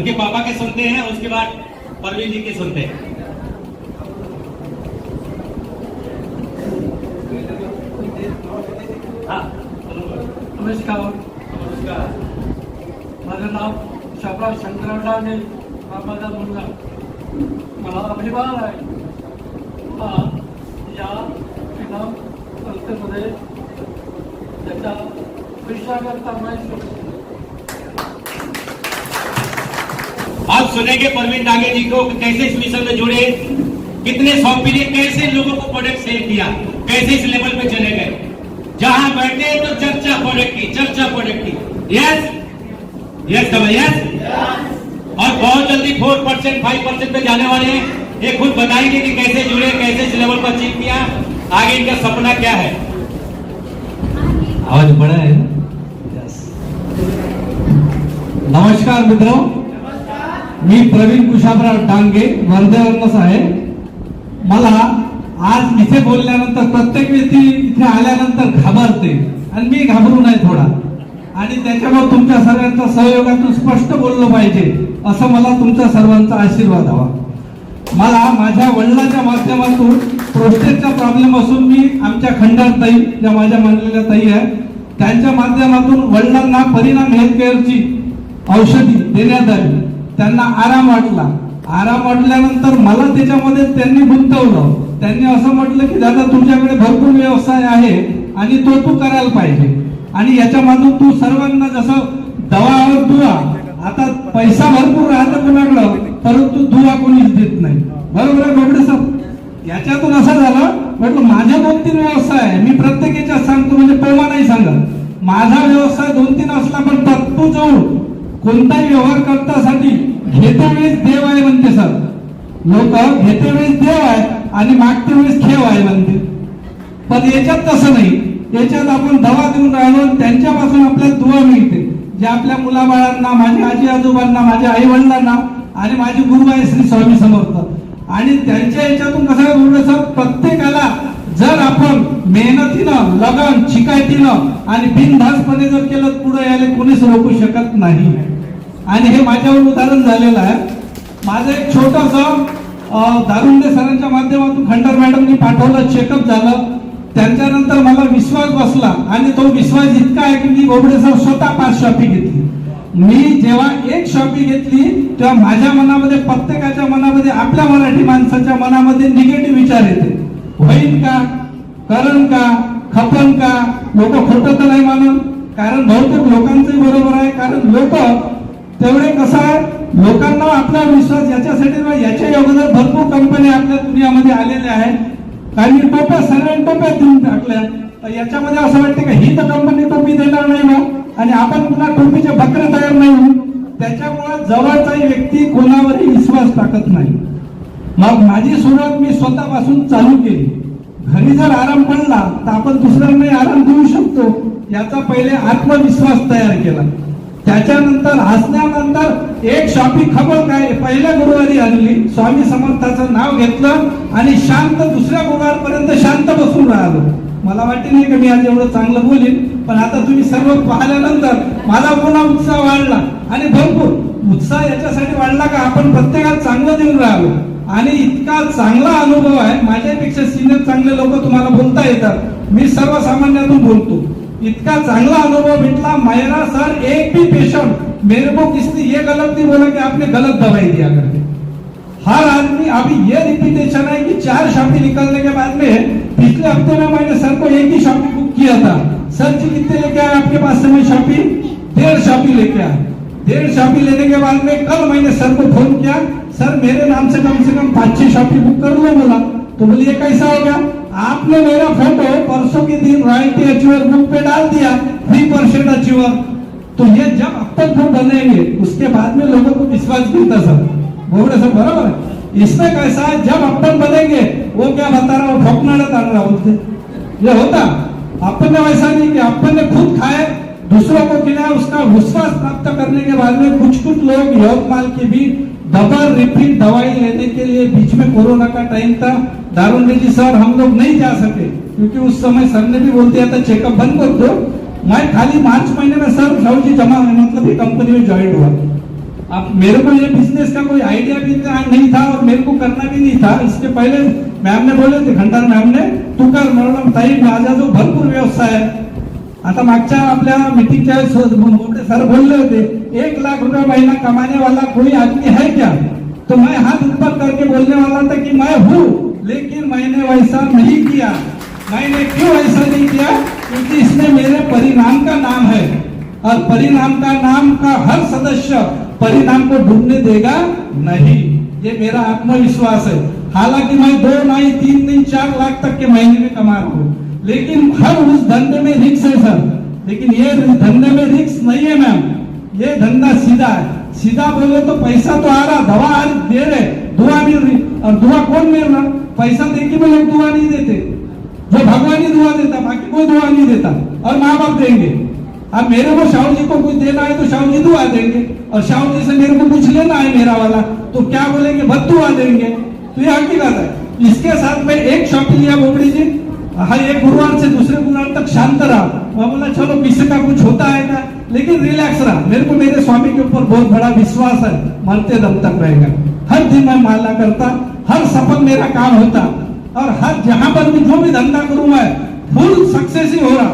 उनके पापा के सुनते हैं, उसके बाद परवीन जी के सुनते हैं। नमस्कार, माझं नाव शाबराज शंकरराव डांगे, बाबाचा मुलगा. मला अभिमान आहे या विधान संस्थेमध्ये त्याचा विषयाकरता माहिती. आप सुनेंगे परवीन डांगे जी को कैसे इस मिशन में जुड़े, कितने 100 पीरियड, कैसे लोगों को प्रोडक्ट सेल किया, कैसे इस लेवल पे चले गए. जहां बैठे तो चर्चा प्रोडक्ट की, चर्चा प्रोडक्ट की. Yes yes yes. और बहुत जल्दी 4% 5% पे जाने वाले हैं. ये खुद बताएंगे कि कैसे जुड़े, कैसे इस लेवल पर अचीव किया, आगे इनका सपना क्या है. आवाज बड़ा है ना. नमस्कार मित्रों, मी प्रवीण कुशाबराव डांगे, वर्धेवरूनच आहे. मला आज इथे बोलल्यानंतर प्रत्येक व्यक्ती इथे आल्यानंतर घाबरते आणि मी घाबरू नये थोडा, आणि त्याच्यामुळे तुमच्या सर्वांच्या सहयोगातून स्पष्ट बोललं पाहिजे असं मला तुमच्या सर्वांचा आशीर्वाद हवा. मला माझ्या वडिलांच्या माध्यमातून प्रोस्टेटचा प्रॉब्लेम असून मी आमच्या खंडाताई, ज्या माझ्या मानलेल्या ताई आहेत, त्यांच्या माध्यमातून वडिलांना परिणाम हेल्थ केअरची औषधी देण्यात आली. त्यांना आराम वाटला. आराम वाटल्यानंतर मला त्याच्यामध्ये त्यांनी गुंतवलं. त्यांनी असं म्हटलं की दादा तुझ्याकडे भरपूर व्यवसाय आहे आणि तो तू करायला पाहिजे, आणि याच्यामधून तू सर्वांना जसं दवावर दुवा, आता पैसा भरपूर राहतो कोणाकडं, परंतु दुवा कोणीच देत नाही. बरोबर आहे बोबडे साहेब. याच्यातून असं झालं, म्हटलं माझे 2-3 व्यवसाय आहे, मी प्रत्येकाच्या सांगतो, म्हणजे पोमा नाही सांगत. माझा व्यवसाय 2-3 असला पण तत्व जाऊन कोणताही व्यवहार करतासाठी घेते वेळेस देव आहे म्हणते सर. लोक घेते वेळेस देव आहे आणि मागते वेळेस खेळ आहे म्हणते. पण याच्यात तसं नाही. याच्यात आपण दवा देऊन राहिलो, त्यांच्यापासून आपल्याला दुवा मिळते, जे आपल्या मुलाबाळांना, माझ्या आजी आजोबांना, माझ्या आई वडिलांना आणि माझी गुरुबाई श्री स्वामी समर्थ. आणि त्यांच्या याच्यातून कसं प्रत्येकाला जर आपण मेहनतीनं, लगन, चिकाटीनं आणि बिनधास्तपणे जर केलं, पुढे यायला कोणीच रोखू शकत नाही. आणि हे माझ्यावर उदाहरण झालेलं आहे. माझं एक छोटंसं दारुंडे सरांच्या माध्यमातून खंडार मॅडमनी पाठवलं, चेकअप झालं. त्यांच्यानंतर मला विश्वास बसला, आणि तो विश्वास इतका आहे की मी बोबडे सर स्वतः 5 शॉपी घेतली. मी जेव्हा 1 शॉपी घेतली तेव्हा माझ्या मनामध्ये, प्रत्येकाच्या मनामध्ये, आपल्या मराठी माणसाच्या मनामध्ये निगेटिव्ह विचार येते. होईल का, करण का, खपन का, लोक खोटं तर नाही मानून. कारण बहुतेक लोकांचंही बरोबर आहे. कारण लोक तेवढे कसं आहे, लोकांना आपला विश्वास याच्यासाठी, याच्या अगोदर भरपूर कंपन्या आपल्या दुनियामध्ये आलेल्या आहेत. काही टोप्या, सर्व टोप्या देऊन टाकल्या. तर याच्यामध्ये असं वाटतं की ही तर कंपनी टोपी देणार नाही ना, आणि आपण पुन्हा टोपीचे बकरे तयार नाही होऊ. त्याच्यामुळे जवळचाही व्यक्ती कोणावरही विश्वास टाकत नाही. मग माझी सुरुवात मी स्वतःपासून चालू केली. घरी जर आराम पडला तर आपण दुसऱ्यांनाही आराम देऊ शकतो, याचा पहिले आत्मविश्वास तयार केला. त्याच्यानंतर हसण्यानंतर 1 शॉपी खबर काय पहिल्या गुरुवारी आणली, स्वामी समर्थाचं नाव घेतलं आणि शांत दुसऱ्या गुरुवारपर्यंत शांत बसून राहिलो. मला वाटते नाही की मी आज एवढं चांगलं बोलीन, पण आता तुम्ही सर्व पाहिल्यानंतर मला पुन्हा उत्साह वाढला. आणि भरपूर उत्साह याच्यासाठी वाढला का आपण प्रत्येकाला चांगलं देऊन राहिलो. आणि इतका चांगला अनुभव आहे, माझ्यापेक्षा सिनियर चांगले लोक तुम्हाला बोलता येतात, मी सर्वसामान्यातून बोलतो. इतका चांगला अनुभव भेटला. मेरा सर एक भी पेशेंट मेरे को किसने ये गलत नहीं बोला कि आपने गलत दवाई दिया करके. हर आदमी, अभी ये रिपीटेशन है कि 4 शॉपी निकलने के बाद में, पिछले हफ्ते में मैंने सर को 1 ही शॉपी बुक किया था. सर जी कितने लेके आए आपके पास से? मैं शॉपी 1.5 शॉपी लेके आया. 1.5 शॉपी लेने के बाद में कल मैंने सर को फोन किया, सर मेरे नाम से कम 5-6 शॉपी बुक कर लो बोला. तो बोलिए कैसा हो गया? आपने मेरा फोटो परसों के दिन रॉयल्टी अचीवर बुक पे डाल दिया, 3% अचीवर. तो ये जब अपन को बनेंगे उसके बाद में लोगों को विश्वास मिलता सर. बोले सर बराबर है. इसमें कैसा है, जब अपन बनेंगे, वो क्या बता रहा, वो ठोकनाड़ा ताड़ रहा बोलते, ये होता. अपन ने वैसा नहीं कि अपन ने खुद खाए, दूसरों को खिलाया. उसका विश्वास प्राप्त करने के बाद में कुछ लोग यवतमाल के भी डबल रिपीट दवाई लेने के लिए, बीच में कोरोना का टाइम था, दारुंडे जी सर हम लोग नहीं जा सके, क्योंकि उस समय सर ने भी बोल दिया था चेकअप बंद कर दो. मैं खाली मार्च महीने में सर साहू जी जमा मतलब कंपनी में ज्वाइन हुआ. अब मेरे को ये बिजनेस का कोई आइडिया भी नहीं था और मेरे को करना भी नहीं था। इसके पहले मॅम ने बोलले होते, खंडार मॅम ने, तू कर. म्हणून ताई माझा जो भरपूर व्यवसाय आहे. आता मागच्या आपल्या मीटिंगच्या वेळेस सर बोलले होते 1 लाख रुपया महीना कमाने वाला कोई आदमी है क्या? तो मैं हाथ ऊपर करके बोलने वाला था कि मैं हूँ, लेकिन मैंने वैसा नहीं किया. मैंने क्यों ऐसा नहीं किया? क्योंकि इसमें मेरे परिणाम का नाम है और परिणाम का नाम का हर सदस्य परिणाम को ढूंढने देगा नहीं. ये मेरा आत्मविश्वास है. हालांकि मैं 2 नहीं 3 नहीं 4 लाख तक के महीने में कमा रहा हूँ, लेकिन हर उस धंधे में रिस्क है सर. लेकिन ये धंधे में रिस्क नहीं है मैम. ये धंधा सीधा है. सीधा बोले तो पैसा तो आ रहा, दवा दे रहे, दुआ मिल रही. और दुआ कौन मिल रहा? पैसा दे के भी लोग दुआ नहीं देते. जो भगवान ही दुआ देता, बाकी कोई दुआ नहीं देता. और माँ बाप देंगे. अब मेरे को शाहू जी को कुछ देना है तो शाहू जी दुआ देंगे, और शाहू जी से मेरे को कुछ लेना है मेरा वाला तो क्या बोलेंगे? बद दुआ देंगे. तो ये हकीकत है. इसके साथ में एक शॉप लिया बोबड़ी जी. हाँ, एक गुरुवार से दूसरे गुरुवार तक शांत रहा. मैं बोला चलो किसी का कुछ होता है क्या, लेकिन रिलैक्स रहा. मेरे को मेरे स्वामी के ऊपर बहुत बड़ा विश्वास है, मरते दम तक रहेगा. हर दिन मैं माला करता, हर सफल मेरा काम होता, और हर जहां पर भी जो भी धंधा करूं मैं फुल सक्सेस ही हो रहा.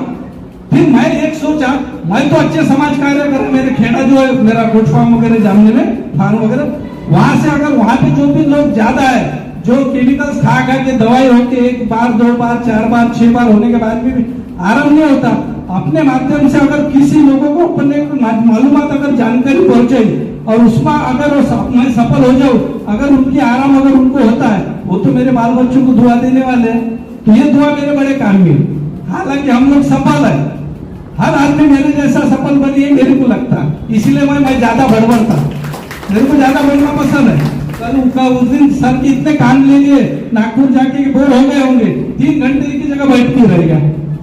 फिर मैं एक सोचा, मैं तो अच्छे समाज कार्य कर, मेरे खेड़ा जो है मेरा गोट फार्म वगैरह जामने में फार्म वगैरह, वहां से अगर वहां पे जो भी लोग ज्यादा है, जो केमिकल्स खा खा के दवाई होती है 1 बार 2 बार 4 बार 6 बार होने के बाद भी आराम नहीं होता. अपने माध्यम से अगर किसी लोगों को अपने मालूमात अगर जानकारी पहुंचाई और उसमें अगर मैं सफल हो जाऊं, अगर उनकी आराम अगर उनको होता है, वो तो मेरे बाल बच्चों को दुआ देने वाले हैं. तो ये दुआ मेरे बड़े काम में. हालांकि हम लोग सफल है, हर आदमी मेरे जैसा सफल बनी है मेरे को लगता. इसलिए मैं ज्यादा बड़बड़ता, मेरे को ज्यादा बोलना पसंद है. कल उनका उस दिन सर के इतने कान ले लिए, नागपुर जाके बोर हो गए होंगे, 3 घंटे की जगह बैठती रहेगा.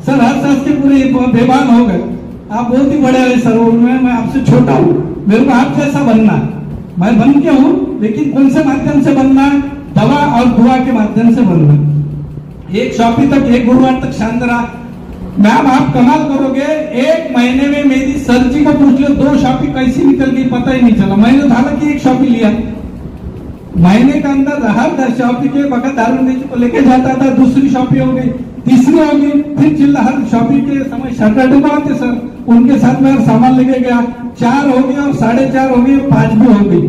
सर हर सांस के पूरे बेबान हो गए. आप बहुत ही बड़े हैं सर, मैं आपसे छोटा हूँ, मेरे को आप जैसा बनना. मैं बन के हूँ, लेकिन कौन से माध्यम से बनना? दवा और दुआ के माध्यम से बनना. एक शॉपी तक 1 गुरुवार तक शांत रहा. मैम आप कमाल करोगे, 1 महीने में मेरी सर जी को पूछ लो 2 शॉपी कैसी निकल गई पता ही नहीं चला. मैंने हालांकि 1 शॉपी लिया, महीने का अंदर हर शॉपी के बगैर दारू को लेके जाता था. दूसरी शॉपी हो गई, तीसरी हो गई, फिर चिल्ला हर शॉपी के समय शटर आते सर, उनके साथ में सामान लेके गया. 4 हो गया और 4.5 हो गई, 5 भी हो गई.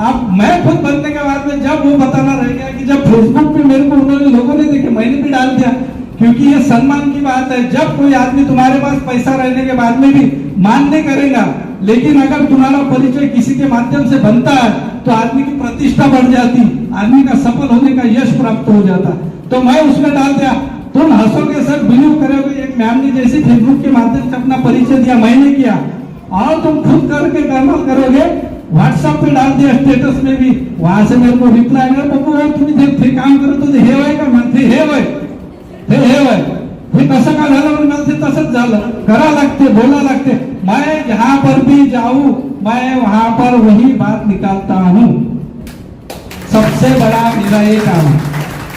अब मैं खुद बनने के बाद में जब वो बताना रह गया कि जब फेसबुक पे मेरे को उन्होंने लोगों ने देखे, मैंने भी डाल दिया. क्योंकि ये सम्मान की बात है. जब कोई आदमी तुम्हारे पास पैसा रहने के बाद में भी मान नहीं करेगा, लेकिन अगर तुम्हारा परिचय किसी के माध्यम से बनता है तो आदमी की प्रतिष्ठा बढ़ जाती, आदमी का सफल होने का यश प्राप्त हो जाता. तो मैं उसमें डाल दिया. तुम हंसोगे सर, बिलीव करोगे, एक मैम ने जैसे फेसबुक के माध्यम से अपना परिचय दिया, मैंने किया, और तुम खुद करके कमाल करोगे. व्हाट्सएप पे डाल दिया, स्टेटस में भी. वहां से मेरे को रिप्लाई आया, बघू तुम्ही ते काम करत होते हे वय का म्हणते, हे वय हे कसं का झालं? म्हणते तसंच झालं. करा लागते, बोला लागते. मैं जहां पर भी जाऊं, मैं वहां पर वही बात निकालता हूं. सबसे बड़ा मेरा ये काम.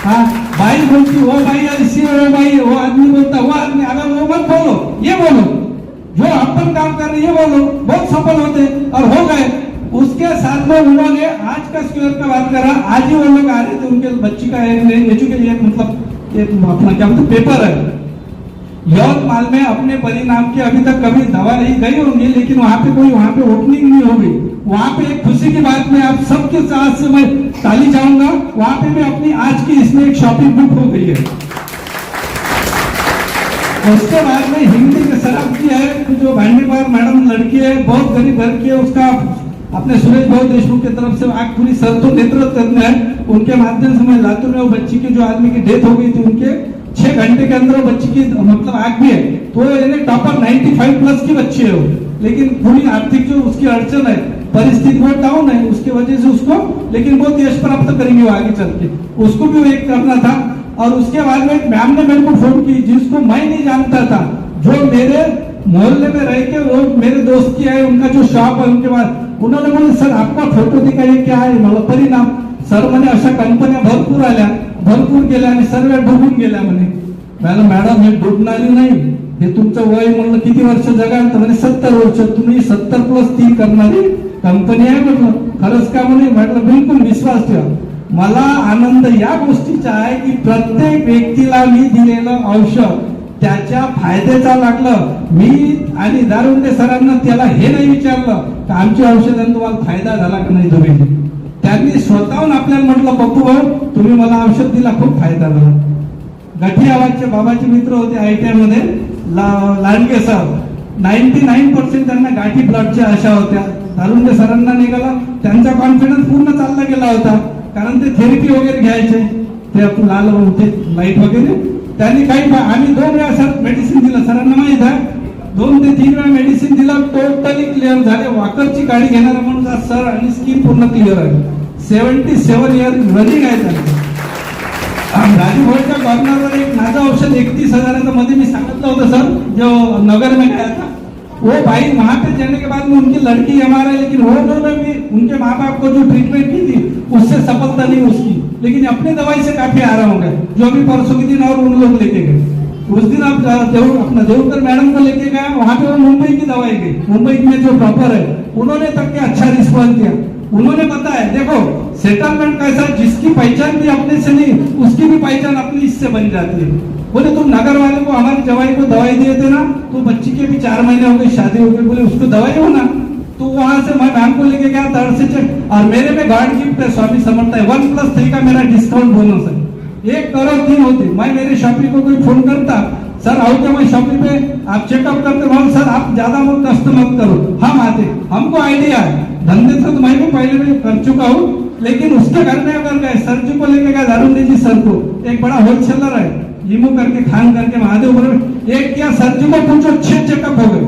हाँ, भाई बोलती वो भाई ऐसी, वो भाई वो आदमी बोलता वो आदमी, अगर वो मत बोलो, ये बोलो जो अपन काम कर रहे ये बोलो. बहुत सफल होते और हो गए. उसके साथ में उन्होंने आज का स्क्वायर का बात करा. आज ही वो लोग आ रहे थे, उनके बच्ची का एक मतलब अपना क्या मतलब पेपर है यवतमाल में. अपने परिणाम के अभी तक कभी दवा नहीं गई होंगी, लेकिन वहां पे ओपनिंग नहीं होगी. वहां पे एक खुशी की बात में आप सबके साथ से मैं ताली जाऊंगा. वहां पे मैं अपनी आज की इसमें एक शॉपिंग बुक हो गई है. उसके बाद में हिंदी के शराब की है, जो भांडेपार मैडम लड़की है, बहुत गरीब घर की है. उसका अपने सुरेश भाऊ देशमुख की तरफ से आग पूरी सर तो नेतृत्व है. उनके माध्यम से मैं लातूर में वो बच्ची की जो आदमी की डेथ हो गई थी, उनके 6 घंटे के अंदर बच्ची की मतलब आग भी है. तो यानी टॉपर 95 प्लस की बच्ची है वो, लेकिन पूरी आर्थिक जो उसकी अड़चन है, परिस्थिति बहुत डाउन है, उसकी वजह से उसको, लेकिन बहुत यश प्राप्त करेंगे वो आगे चल के. उसको भी एक करना था. और उसके बाद में एक मैम ने मेरे को फोन की, जिसको मैं नहीं जानता था, जो मेरे मोहल्ले में रह के वो मेरे दोस्त की है, उनका जो शॉप है. उनके बाद उन्होंने बोले सर आपका फोटो दिखाइए, क्या आहे? मला परिणाम. सर म्हणे अशा कंपन्या भरपूर गेल्या आणि सर्व डुबून गेल्या म्हणे. मॅडम हे डुबणारी नाही, हे तुमचं वय म्हणलं किती वर्ष जगाल तर म्हणे 70 वर्ष. तुम्ही 70+3 करणारी कंपनी आहे म्हटलं. खरंच का म्हणे. म्हटलं बिलकुल विश्वास ठेवा. मला आनंद या गोष्टीचा आहे की प्रत्येक व्यक्तीला मी दिलेलं औषध त्याच्या फायद्याचा लागलं. मी आणि दारुंडे सरांना त्याला हे नाही विचारलं की आमची औषधांना तुम्हाला फायदा झाला का नाही. तुम्ही त्यांनी स्वतःहून आपल्याला म्हटलं पप्पू भाऊ तुम्ही मला औषध दिला खूप फायदा झाला. गठियावाडचे बाबाचे मित्र होते ITI मध्ये लांडगे सर. 99% त्यांना गाठी ब्लडच्या अशा होत्या. दारुंडे सरांना निघाला त्यांचा कॉन्फिडन्स पूर्ण चालला गेला होता कारण ते थेरपी वगैरे घ्यायचे ते आपण लाल होते लाईट वगैरे. त्यांनी काही आम्ही 2 वेळा सर मेडिसिन दिलं. सरांना माहित आहे 2 ते 3 वेळा मेडिसिन दिलं. टोटली क्लिअर झाले. वाकरची गाडी घेणारा म्हणून सर आणि स्किन पूर्ण क्लिअर आहे. 77 इयर रनिंग आहे त्यांचं. राजभवनच्या गव्हर्नरवर एक माझं औषध 31,000 मध्ये मी सांगितलं होतं सर जो नगर में गया था. वो भाई वहां पे जाने के बाद में उनकी लड़की हमारा लेकिन वो भी उनके माँ बाप को जो ट्रीटमेंट की थी उससे सफलता नहीं उसकी. लेकिन अपनी दवाई से काफी आराम हो गया. जो अभी परसों के दिन और उन लोग लेके गए. उस दिन आप अपना देवकर मैडम को लेके गया. वहां पे वो मुंबई की दवाई गई. मुंबई में जो प्रॉपर है उन्होंने तक के अच्छा रिस्पॉन्स दिया. उन्होंने बताया देखो सेटलमेंट कैसा जिसकी पहचान भी अपने से नहीं उसकी भी पहचान अपनी इससे बन जाती है. बोले तुम नगर वाले को हमारी जवाई को दवाई दिए थे ना तो बच्ची के भी 4 महीने हो गए शादी हो गई. बोले उसको दवाई हो ना. तो वहां से मैं मैम को लेके गया 3rd से चेक और मेरे में गॉड गिफ्ट है स्वामी समर्थ है 1+3 का मेरा डिस्काउंट बोनस है. 1 करोड़ 3 होते. मैं मेरे शॉपिंग को कोई फोन करता सर आओ क्या मैं शॉपिंग पे आप चेकअप करते बोल सर आप ज्यादा मत कष्ट मत करो हम आते. हमको आइडिया है धंधे से तो मैं भी पहले भी कर चुका हूँ. लेकिन उसके घर में अगर गए सर जी को लेके गए दारुंडे जी सर को एक बड़ा होलसेलर है ईमू करके खान करके महादेव बोले एक किया सर जी को पूछो 6 चेकअप हो गए.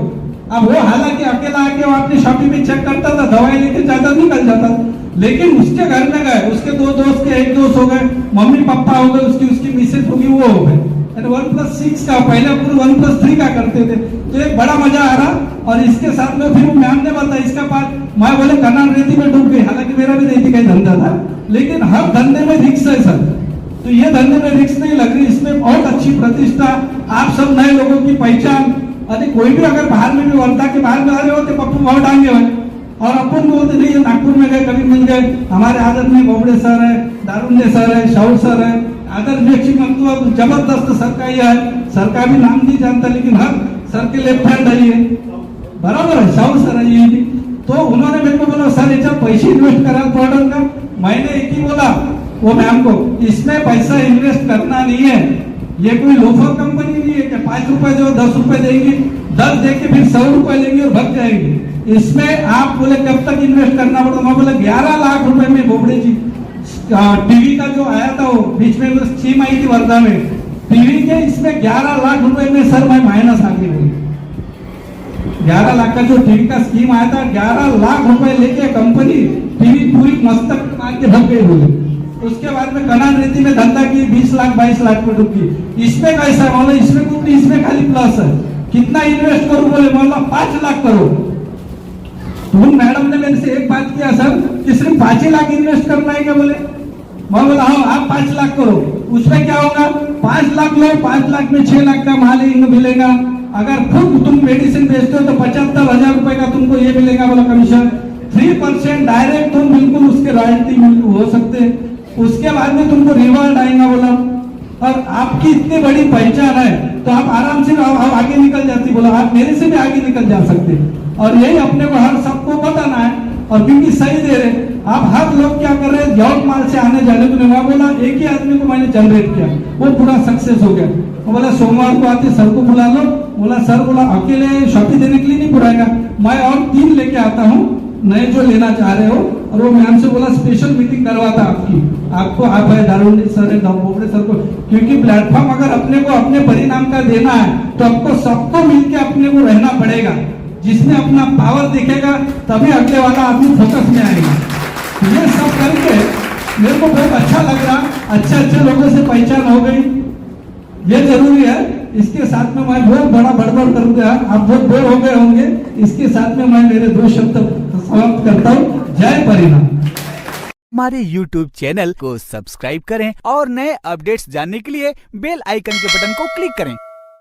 अब वो हालांकि अकेला आके वो अपनी शॉपिंग में चेक करता था दवाई लेके ज्यादा निकल जाता. लेकिन उसके घर में गए उसके 2 दोस्त के 1 दोस्त हो गए मम्मी पापा हो गए उसकी मिसेज होगी वो हो गए. 1+6 का पहले पूरे 1+3 का करते थे. तो एक बड़ा मजा आ रहा. और इसके साथ में फिर मैम ने बताया इसका पास मैं बोले कनाल रेती में डूब गई. हालांकि मेरा भी रेती का धंधा था लेकिन हर धंधे में रिक्स है सर. तो ये धंधे में रिक्स नहीं लग रही. इसमें बहुत अच्छी प्रतिष्ठा आप सब नए लोगों की पहचान. अरे कोई भी अगर बाहर में भी वर्धा के बाहर में आ रहे होते पप्पू भाव डांगे हुए और अपन बोलते नहीं नागपुर में गए कभी मिल गए. हमारे आदरणीय बोबड़े सर है दारुंडे सर है शाहू सर है अदर व्यक्ति जबरदस्त सर का ही है. सर का भी नाम नहीं जानता लेकिन हर सर के लेफ्ट हैंड है ये बराबर है शाहू सर है ये भी. तो उन्होंने मेरे को बोला सर याच्या पैसे इन्वेस्ट करायला पडेल का. मैंने एक ही बोला वो मैम को इसमें पैसा इन्वेस्ट करना नहीं है. ये कोई लोफर कंपनी नहीं है कि 5 रुपए दो 10 रुपए देंगी 10 देके फिर 100 रुपए लेंगे और भग जाएंगे. इसमें आप बोले कब तक इन्वेस्ट करना पड़ता. मैं बोले 11 लाख रुपए में बोबड़े जी टीवी का जो आया था वो बीच में स्कीम आई थी वर्धा में टीवी के इसमें 11 लाख रुपए में सर मैं माइनस आ गई. 11 लाख का जो टीवी का स्कीम आया था 11 लाख रुपए लेके कंपनी टीवी पूरी मस्तक मार के भग गई बोले. उसके बाद में कनाल रेती में धंधा की 20 लाख 22 लाख में डूबी. इसमें कैसा बोले इसमें कुछ नहीं इसमें खाली प्लस है. कितना इन्वेस्ट करूं बोले बोला 5 लाख करो. तो मैडम ने मेरे से एक बात किया सर कि सिर्फ 5 लाख इन्वेस्ट करना है क्या बोले. मैं बोला हाँ आप 5 लाख करो. उसमें क्या होगा 5 लाख लो 5 लाख में 6 लाख का माल मिलेगा. अगर खुद तुम मेडिसिन बेचते हो तो 75,000 रुपए का तुमको ये मिलेगा बोला कमीशन. 3% डायरेक्ट तुम बिल्कुल उसके रॉयल्टी हो सकते. उसके बाद में तुमको रिवॉर्ड आएगा बोला. और आपकी इतनी बड़ी पहचान है तो आप आराम से आगे निकल जाती. बोला आप मेरे से भी आगे निकल जा सकते. और यही अपने को हर सबको बताना है. और क्योंकि सही दे रहे आप हर लोग क्या कर रहे हैं जॉब माल से आने जाने को नहीं. बोला एक ही आदमी को मैंने जनरेट किया वो पूरा सक्सेस हो गया. बोला सोमवार को आते सर को बुला लो. बोला सर बोला अकेले शॉपिंग देने के लिए नहीं बुलाएगा मैं और 3 लेके आता हूँ नए जो लेना चाह रहे हो. और वो मैम से बोला स्पेशल मीटिंग करवाता आपको आप है दारुंडे सर है बोबड़े सर को. क्योंकि प्लेटफॉर्म अगर अपने को अपने परिणाम का देना है तो आपको सबको मिलके अपने को रहना पड़ेगा. जिसने अपना पावर दिखेगा तभी अगले वाला आदमी फोकस में आएगा. ये सब करके मेरे को बहुत अच्छा लग रहा. अच्छे लोगों से पहचान हो गई ये जरूरी है. इसके साथ में मैं बहुत बड़ा बड़बड़ कर दिया. आप बहुत बोर हो गए होंगे. इसके साथ में मैं मेरे 2 शब्द समाप्त करता हूँ. जय परिणाम. हमारे YouTube चैनल को सब्सक्राइब करें और नए अपडेट्स जानने के लिए बेल आइकन के बटन को क्लिक करें.